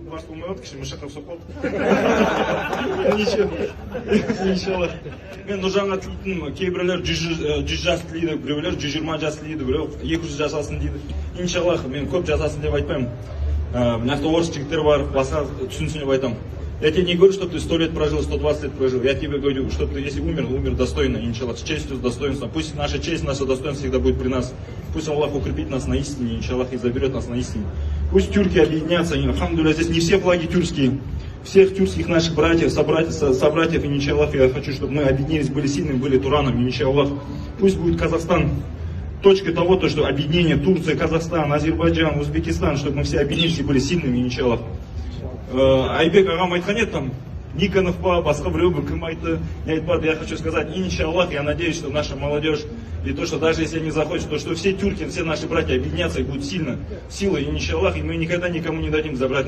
баш болмай кіші мышаққа соқпады. Иншалла. Мен Нұржанға тілейтінім, кейбіреулер 100 жас тілейді, біреулер 120 жас тілейді, біреу 200 жасасын дейді. Иншалла, мен көп жасасын деп айтпаймын. Мына орыс жігіттер бар, басқа түсінсін деп айтамын. Я тебе не говорю, что ты 100 лет прожил, 120 лет прожил. Я тебе говорю, что ты, если умер достойно, иншаллах, с честью, с достоинством. Пусть наша честь, наше достоинство всегда будет при нас. Пусть Аллах укрепит нас на истине, иншаллах, и заберет нас на истине. Пусть тюрки объединятся. Алхамдулилля, здесь не все флаги тюркские. Всех тюркских наших братьев, собратьев, иншаллах, я хочу, чтобы мы объединились, были сильными, были туранами, иншаллах. Пусть будет Казахстан точкой того, что объединение Турция, Казахстан, Азербайджан, Узбекистан, чтобы мы все объединились и были сильными, иншаллах. Айбек ағам айтқан еді там, Никонов па, басқа біреу бір кім айтты, не айтпады. Я хочу сказать, иншаллах, я надеюсь, что наша молодежь, и то, что даже если они захотят, то что все тюрки, все наши братья объединятся и будут сильно, силой, иншаллах, и мы никогда никому не дадим забрать.